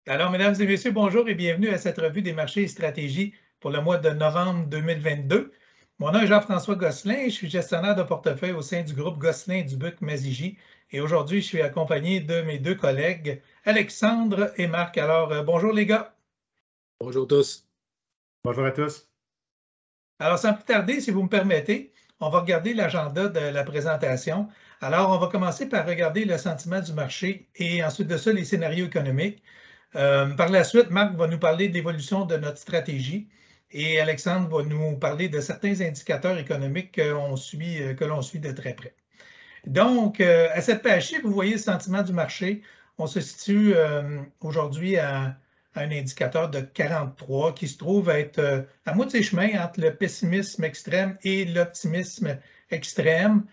Alors, mesdames et messieurs, bonjour et bienvenue à cette revue des marchés et stratégies pour le mois de novembre 2022. Mon nom est Jean-François Gosselin, je suis gestionnaire de portefeuille au sein du groupe Gosselin Dubuc Mazigi et aujourd'hui, je suis accompagné de mes deux collègues, Alexandre et Marc. Alors, bonjour les gars. Bonjour tous. Bonjour à tous. Alors, sans plus tarder, si vous me permettez, on va regarder l'agenda de la présentation. Alors, on va commencer par regarder le sentiment du marché et ensuite de ça, les scénarios économiques. Par la suite, Marc va nous parler de l'évolution de notre stratégie et Alexandre va nous parler de certains indicateurs économiques que l'on suit de très près. Donc, à cette page-ci, vous voyez le sentiment du marché. On se situe aujourd'hui à un indicateur de 43 qui se trouve être à moitié chemin entre le pessimisme extrême et l'optimisme extrême.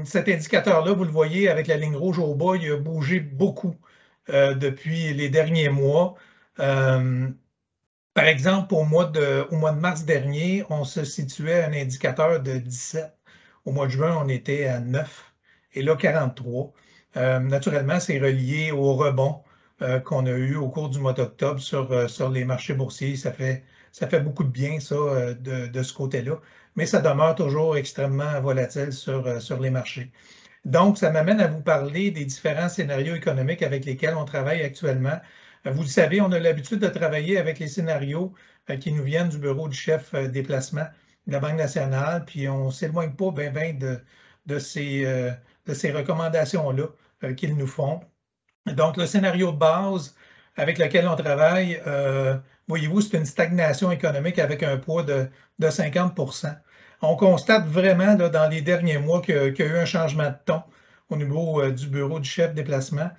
Cet indicateur-là, vous le voyez avec la ligne rouge au bas, il a bougé beaucoup depuis les derniers mois. Par exemple, au mois de mars dernier, on se situait à un indicateur de 17. Au mois de juin, on était à 9 et là, 43. Naturellement, c'est relié au rebond qu'on a eu au cours du mois d'octobre sur les marchés boursiers. Ça fait beaucoup de bien, ça, de ce côté-là, mais ça demeure toujours extrêmement volatile sur les marchés. Donc, ça m'amène à vous parler des différents scénarios économiques avec lesquels on travaille actuellement. Vous le savez, on a l'habitude de travailler avec les scénarios qui nous viennent du bureau du chef des placements de la Banque nationale, puis on ne s'éloigne pas bien de ces recommandations-là qu'ils nous font. Donc, le scénario de base avec lequel on travaille, voyez-vous, c'est une stagnation économique avec un poids de 50 %. On constate vraiment là, dans les derniers mois qu'il y a eu un changement de ton au niveau du bureau du chef des placements.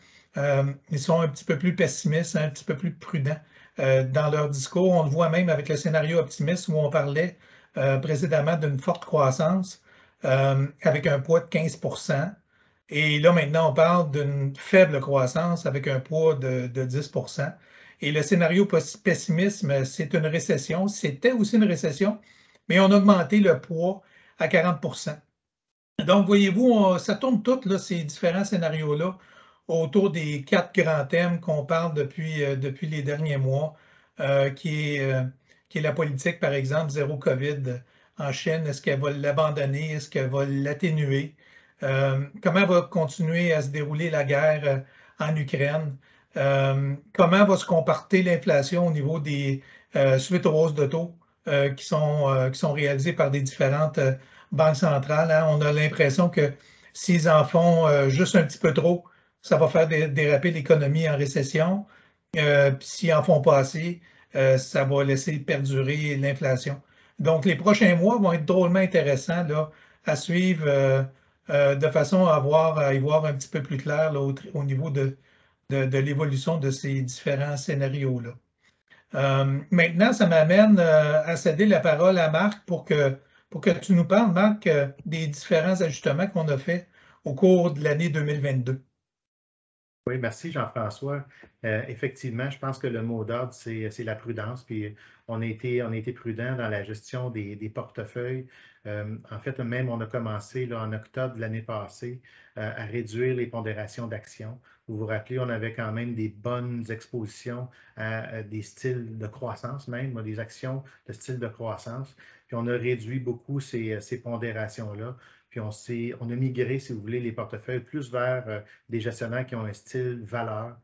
Ils sont un petit peu plus pessimistes, un petit peu plus prudents dans leur discours. On le voit même avec le scénario optimiste où on parlait précédemment d'une forte croissance avec un poids de 15 %. Et là, maintenant, on parle d'une faible croissance avec un poids de 10 %. Et le scénario pessimisme, c'est une récession. C'était aussi une récession, mais on a augmenté le poids à 40 %. Donc, voyez-vous, ça tourne tout, là, ces différents scénarios-là, autour des 4 grands thèmes qu'on parle depuis les derniers mois, qui est la politique, par exemple, zéro COVID en Chine. Est-ce qu'elle va l'abandonner? Est-ce qu'elle va l'atténuer? Comment va continuer à se dérouler la guerre en Ukraine? Comment va se comporter l'inflation au niveau des suite aux hausses de taux qui sont réalisées par des différentes banques centrales? Hein? On a l'impression que s'ils en font juste un petit peu trop, ça va faire déraper l'économie en récession. Puis s'ils en font pas assez, ça va laisser perdurer l'inflation. Donc, les prochains mois vont être drôlement intéressants là, à suivre de façon à y voir un petit peu plus clair là, au niveau de l'évolution de ces différents scénarios-là. Maintenant, ça m'amène à céder la parole à Marc pour que tu nous parles, Marc, des différents ajustements qu'on a faits au cours de l'année 2022. Oui, merci Jean-François. Effectivement, je pense que le mot d'ordre, c'est la prudence. Puis on a été prudent dans la gestion des portefeuilles. En fait, même on a commencé là, en octobre de l'année passée à réduire les pondérations d'actions. Vous vous rappelez, on avait quand même des bonnes expositions à des styles de croissance, même des actions de style de croissance. Puis on a réduit beaucoup ces pondérations-là. Puis on a migré, si vous voulez, les portefeuilles plus vers des gestionnaires qui ont un style valeur.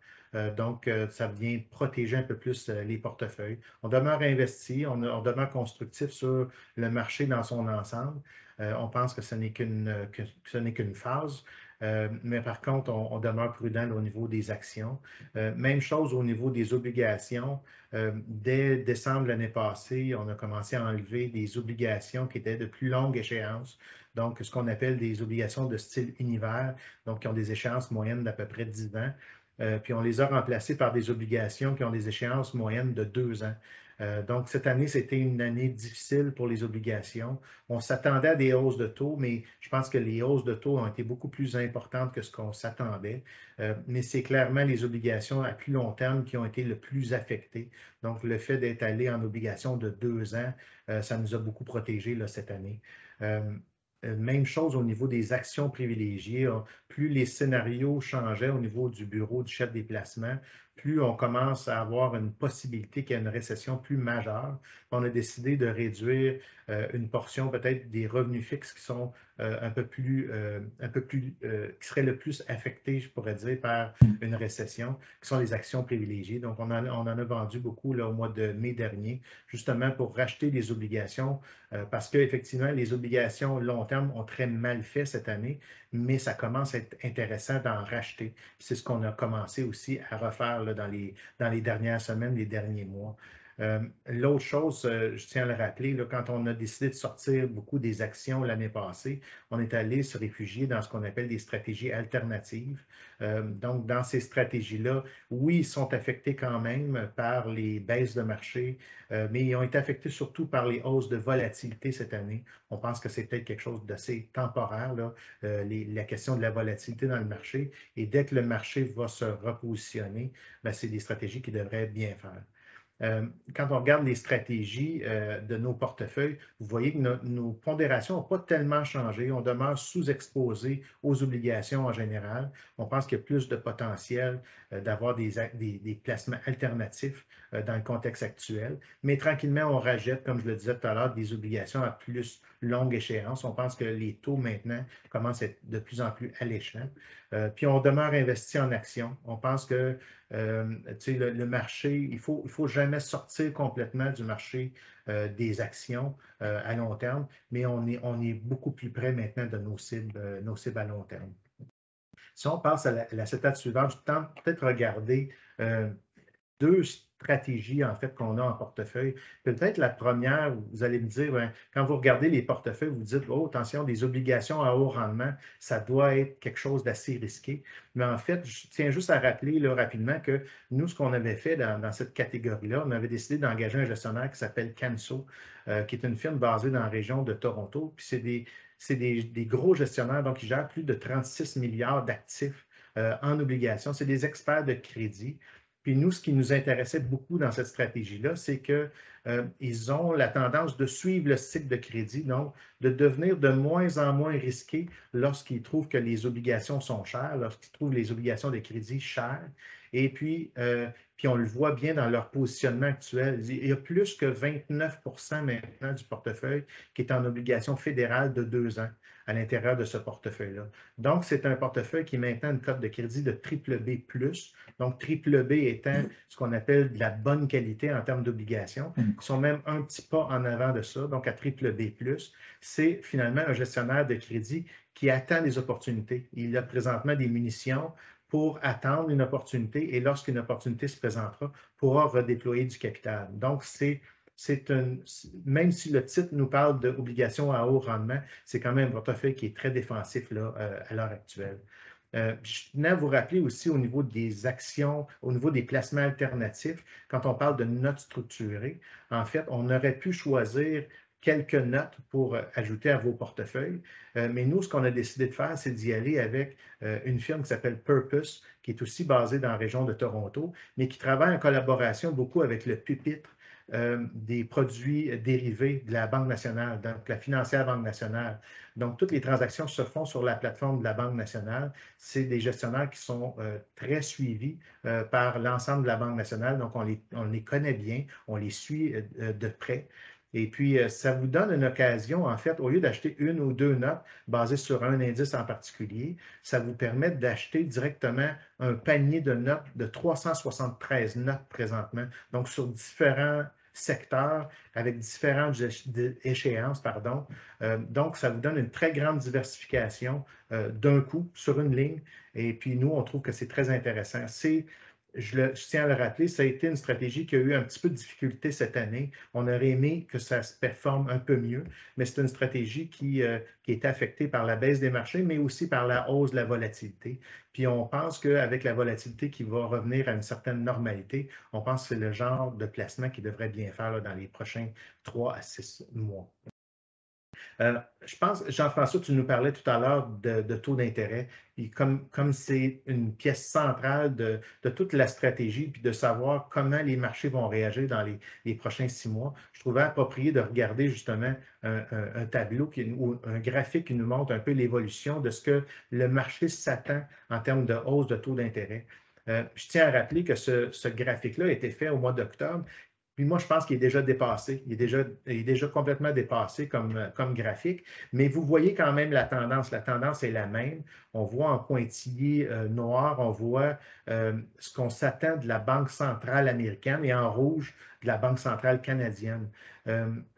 Donc, ça vient protéger un peu plus les portefeuilles. On demeure investi, on demeure constructif sur le marché dans son ensemble. On pense que ce n'est qu'une phase. Mais par contre, on demeure prudent au niveau des actions. Même chose au niveau des obligations. Dès décembre l'année passée, on a commencé à enlever des obligations qui étaient de plus longue échéance. Donc, ce qu'on appelle des obligations de style univers, donc qui ont des échéances moyennes d'à peu près 10 ans. Puis on les a remplacées par des obligations qui ont des échéances moyennes de 2 ans. Donc, cette année, c'était une année difficile pour les obligations. On s'attendait à des hausses de taux, mais je pense que les hausses de taux ont été beaucoup plus importantes que ce qu'on s'attendait. Mais c'est clairement les obligations à plus long terme qui ont été le plus affectées. Donc, le fait d'être allé en obligation de 2 ans, ça nous a beaucoup protégés là, cette année. Même chose au niveau des actions privilégiées. Plus les scénarios changeaient au niveau du bureau du chef des placements, plus on commence à avoir une possibilité qu'il y ait une récession plus majeure. On a décidé de réduire une portion peut-être des revenus fixes qui sont qui seraient le plus affectés, je pourrais dire, par une récession, qui sont les actions privilégiées. Donc, on en a vendu beaucoup là, au mois de mai dernier, justement pour racheter des obligations, parce qu'effectivement, les obligations long terme ont très mal fait cette année, mais ça commence à être intéressant d'en racheter. C'est ce qu'on a commencé aussi à refaire là, dans les dernières semaines, les derniers mois. L'autre chose, je tiens à le rappeler, là, quand on a décidé de sortir beaucoup des actions l'année passée, on est allé se réfugier dans ce qu'on appelle des stratégies alternatives. Donc, dans ces stratégies-là, oui, ils sont affectés quand même par les baisses de marché, mais ils ont été affectés surtout par les hausses de volatilité cette année. On pense que c'est peut-être quelque chose d'assez temporaire, là, la question de la volatilité dans le marché. Et dès que le marché va se repositionner, c'est des stratégies qui devraient bien faire. Quand on regarde les stratégies de nos portefeuilles, vous voyez que nos pondérations n'ont pas tellement changé. On demeure sous-exposé aux obligations en général. On pense qu'il y a plus de potentiel d'avoir des placements alternatifs dans le contexte actuel. Mais tranquillement, on rajette, comme je le disais tout à l'heure, des obligations à plus longue échéance. On pense que les taux maintenant commencent à être de plus en plus alléchants. Puis on demeure investi en actions. On pense que le marché, il ne faut jamais sortir complètement du marché des actions à long terme, mais on est beaucoup plus près maintenant de nos cibles à long terme. Si on passe à la étape suivante, je tente peut-être regarder deux stratégies en fait qu'on a en portefeuille. Peut-être la première, vous allez me dire, quand vous regardez les portefeuilles, vous dites, oh, attention, des obligations à haut rendement, ça doit être quelque chose d'assez risqué. Mais en fait, je tiens juste à rappeler là, rapidement que nous, ce qu'on avait fait dans cette catégorie-là, on avait décidé d'engager un gestionnaire qui s'appelle Canso, qui est une firme basée dans la région de Toronto. Puis c'est des gros gestionnaires, donc ils gèrent plus de 36 milliards d'actifs en obligations. C'est des experts de crédit. Puis nous, ce qui nous intéressait beaucoup dans cette stratégie-là, c'est qu'ils ont la tendance de suivre le cycle de crédit, donc de devenir de moins en moins risqués lorsqu'ils trouvent que les obligations sont chères, lorsqu'ils trouvent les obligations de crédit chères. Et puis on le voit bien dans leur positionnement actuel. Il y a plus que 29 maintenant du portefeuille qui est en obligation fédérale de 2 ans à l'intérieur de ce portefeuille-là. Donc, c'est un portefeuille qui est maintenant une cote de crédit de BBB+. Donc, BBB étant ce qu'on appelle de la bonne qualité en termes d'obligations. Ils sont même un petit pas en avant de ça. Donc, à BBB+, c'est finalement un gestionnaire de crédit qui attend les opportunités. Il a présentement des munitions pour attendre une opportunité et lorsqu'une opportunité se présentera, pourra redéployer du capital. Donc, même si le titre nous parle d'obligations à haut rendement, c'est quand même un portefeuille qui est très défensif là, à l'heure actuelle. Je tenais à vous rappeler aussi au niveau des actions, au niveau des placements alternatifs, quand on parle de notes structurées, en fait, on aurait pu choisir quelques notes pour ajouter à vos portefeuilles. Mais nous, ce qu'on a décidé de faire, c'est d'y aller avec une firme qui s'appelle Purpose, qui est aussi basée dans la région de Toronto, mais qui travaille en collaboration beaucoup avec le pupitre des produits dérivés de la Banque nationale, donc la financière Banque nationale. Donc, toutes les transactions se font sur la plateforme de la Banque nationale. C'est des gestionnaires qui sont très suivis par l'ensemble de la Banque nationale. Donc, on les connaît bien, on les suit de près. Et puis, ça vous donne une occasion, en fait, au lieu d'acheter une ou deux notes basées sur un indice en particulier, ça vous permet d'acheter directement un panier de notes de 373 notes présentement, donc sur différents secteurs avec différentes échéances, pardon. Donc, ça vous donne une très grande diversification d'un coup sur une ligne. Et puis, nous, on trouve que c'est très intéressant. Je tiens à le rappeler, ça a été une stratégie qui a eu un petit peu de difficulté cette année. On aurait aimé que ça se performe un peu mieux, mais c'est une stratégie qui est affectée par la baisse des marchés, mais aussi par la hausse de la volatilité. Puis on pense qu'avec la volatilité qui va revenir à une certaine normalité, on pense que c'est le genre de placement qui devrait bien faire là, dans les prochains 3 à 6 mois. Je pense, Jean-François, tu nous parlais tout à l'heure de taux d'intérêt. Puis comme c'est une pièce centrale de toute la stratégie, puis de savoir comment les marchés vont réagir dans les prochains 6 mois, je trouvais approprié de regarder justement un tableau ou un graphique qui nous montre un peu l'évolution de ce que le marché s'attend en termes de hausse de taux d'intérêt. Je tiens à rappeler que ce graphique-là a été fait au mois d'octobre. Puis moi, je pense qu'il est déjà dépassé. Il est déjà complètement dépassé comme graphique. Mais vous voyez quand même la tendance. La tendance est la même. On voit en pointillé noir, on voit ce qu'on s'attend de la Banque centrale américaine et en rouge de la Banque centrale canadienne.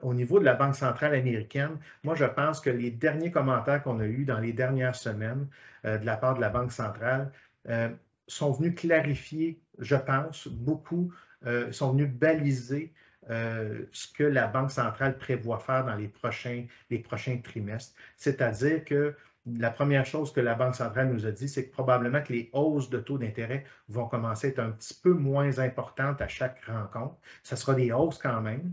Au niveau de la Banque centrale américaine, moi, je pense que les derniers commentaires qu'on a eus dans les dernières semaines de la part de la Banque centrale sont venus clarifier, je pense, beaucoup sont venus baliser ce que la Banque centrale prévoit faire dans les prochains trimestres. C'est-à-dire que la première chose que la Banque centrale nous a dit, c'est que probablement que les hausses de taux d'intérêt vont commencer à être un petit peu moins importantes à chaque rencontre. Ce sera des hausses quand même.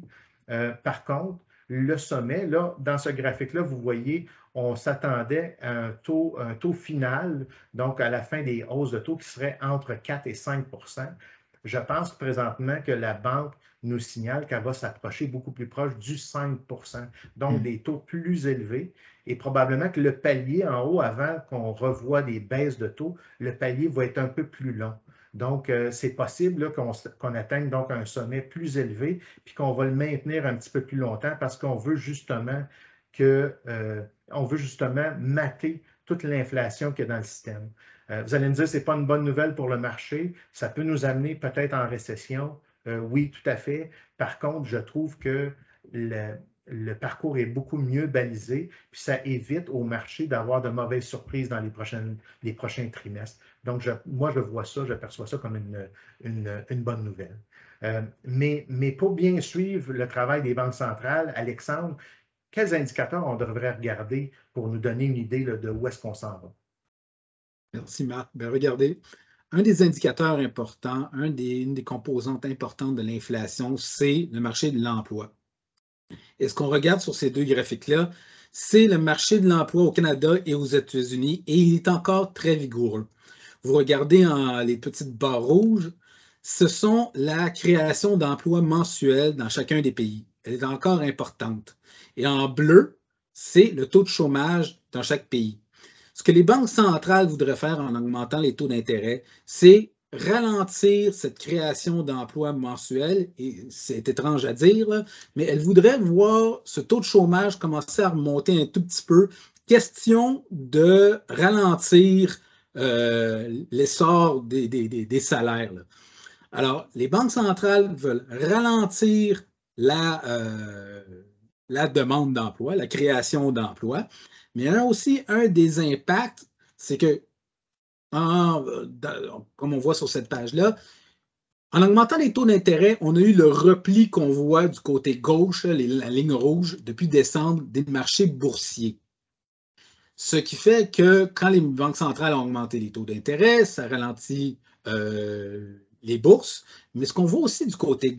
Par contre, le sommet, là, dans ce graphique-là, vous voyez, on s'attendait à un taux final, donc à la fin des hausses de taux qui serait entre 4 et 5 %. Je pense présentement que la banque nous signale qu'elle va s'approcher beaucoup plus proche du 5 %, donc des taux plus élevés. Et probablement que le palier en haut, avant qu'on revoie des baisses de taux, le palier va être un peu plus long. Donc, c'est possible qu'on atteigne donc un sommet plus élevé, puis qu'on va le maintenir un petit peu plus longtemps parce qu'on veut justement mater toute l'inflation qu'il y a dans le système. Vous allez me dire, ce n'est pas une bonne nouvelle pour le marché. Ça peut nous amener peut-être en récession. Oui, tout à fait. Par contre, je trouve que le parcours est beaucoup mieux balisé, puis ça évite au marché d'avoir de mauvaises surprises dans les prochains trimestres. Donc, moi, je vois ça, je perçois ça comme une bonne nouvelle. Mais pour bien suivre le travail des banques centrales, Alexandre, quels indicateurs on devrait regarder pour nous donner une idée de où est-ce qu'on s'en va? Merci, Marc. Bien, regardez, un des indicateurs importants, une des composantes importantes de l'inflation, c'est le marché de l'emploi. Et ce qu'on regarde sur ces deux graphiques-là, c'est le marché de l'emploi au Canada et aux États-Unis, et il est encore très vigoureux. Vous regardez les petites barres rouges, ce sont la création d'emplois mensuels dans chacun des pays. Elle est encore importante. Et en bleu, c'est le taux de chômage dans chaque pays. Ce que les banques centrales voudraient faire en augmentant les taux d'intérêt, c'est ralentir cette création d'emplois mensuels, et c'est étrange à dire, là, mais elles voudraient voir ce taux de chômage commencer à remonter un tout petit peu. Question de ralentir l'essor des salaires, là. Alors, les banques centrales veulent ralentir la demande d'emploi, la création d'emplois, mais aussi un des impacts, c'est que, comme on voit sur cette page-là, en augmentant les taux d'intérêt, on a eu le repli qu'on voit du côté gauche, la ligne rouge, depuis décembre, des marchés boursiers. Ce qui fait que quand les banques centrales ont augmenté les taux d'intérêt, ça ralentit les bourses. Mais ce qu'on voit aussi du côté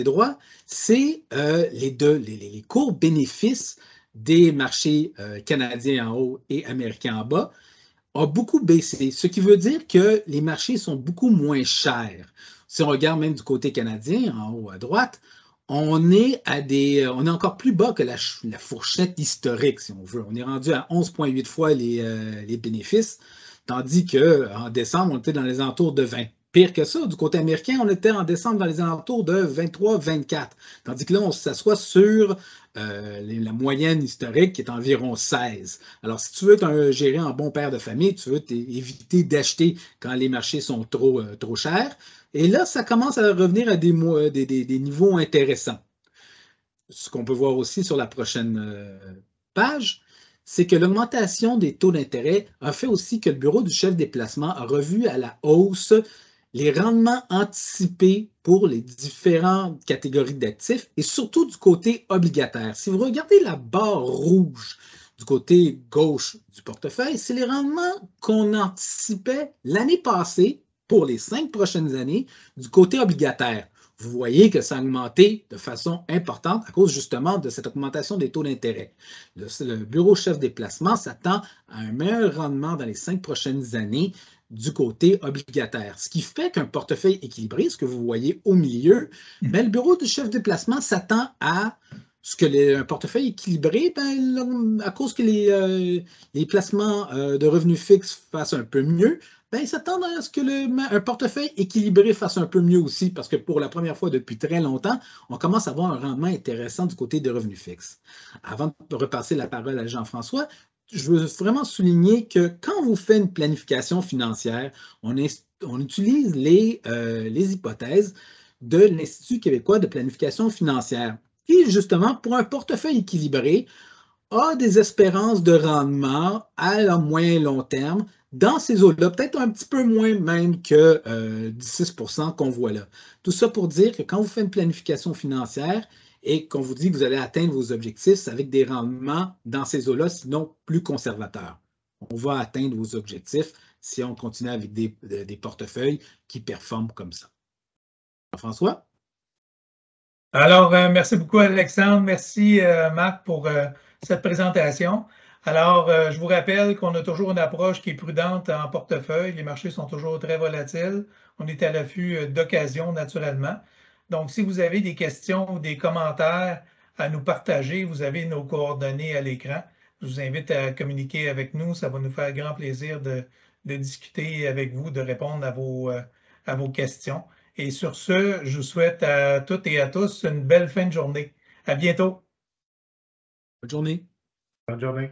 droit, c'est les cours bénéfices des marchés canadiens en haut et américains en bas a beaucoup baissé, ce qui veut dire que les marchés sont beaucoup moins chers. Si on regarde même du côté canadien, en haut à droite, on est encore plus bas que la fourchette historique, si on veut. On est rendu à 11,8 fois les bénéfices, tandis qu'en décembre, on était dans les alentours de 20. Pire que ça, du côté américain, on était en décembre dans les alentours de 23-24, tandis que là, on s'assoit sur la moyenne historique qui est environ 16. Alors, si tu veux gérer un bon père de famille, tu veux éviter d'acheter quand les marchés sont trop chers. Et là, ça commence à revenir à des niveaux intéressants. Ce qu'on peut voir aussi sur la prochaine page, c'est que l'augmentation des taux d'intérêt a fait aussi que le bureau du chef des placements a revu à la hausse les rendements anticipés pour les différentes catégories d'actifs et surtout du côté obligataire. Si vous regardez la barre rouge du côté gauche du portefeuille, c'est les rendements qu'on anticipait l'année passée pour les 5 prochaines années du côté obligataire. Vous voyez que ça a augmenté de façon importante à cause justement de cette augmentation des taux d'intérêt. Le bureau chef des placements s'attend à un meilleur rendement dans les 5 prochaines années du côté obligataire. Ce qui fait qu'un portefeuille équilibré, ce que vous voyez au milieu, mais le bureau du chef des placements s'attend à ce que un portefeuille équilibré, à cause que les placements de revenus fixes fassent un peu mieux, ben, ils s'attendent à ce que un portefeuille équilibré fasse un peu mieux aussi, parce que pour la première fois depuis très longtemps, on commence à avoir un rendement intéressant du côté des revenus fixes. Avant de repasser la parole à Jean-François, je veux vraiment souligner que quand vous faites une planification financière, on utilise les hypothèses de l'Institut québécois de planification financière, qui, justement, pour un portefeuille équilibré, a des espérances de rendement à moyen et long terme dans ces eaux-là, peut-être un petit peu moins même que 16 % qu'on voit là. Tout ça pour dire que quand vous faites une planification financière et qu'on vous dit que vous allez atteindre vos objectifs, c'est avec des rendements dans ces eaux-là, sinon plus conservateurs. On va atteindre vos objectifs si on continue avec des portefeuilles qui performent comme ça. François? Alors, merci beaucoup, Alexandre. Merci, Marc, pour cette présentation. Alors, je vous rappelle qu'on a toujours une approche qui est prudente en portefeuille. Les marchés sont toujours très volatiles. On est à l'affût d'occasion, naturellement. Donc, si vous avez des questions ou des commentaires à nous partager, vous avez nos coordonnées à l'écran. Je vous invite à communiquer avec nous. Ça va nous faire grand plaisir de discuter avec vous, de répondre à vos questions. Et sur ce, je vous souhaite à toutes et à tous une belle fin de journée. À bientôt. Bonne journée. Bonne journée.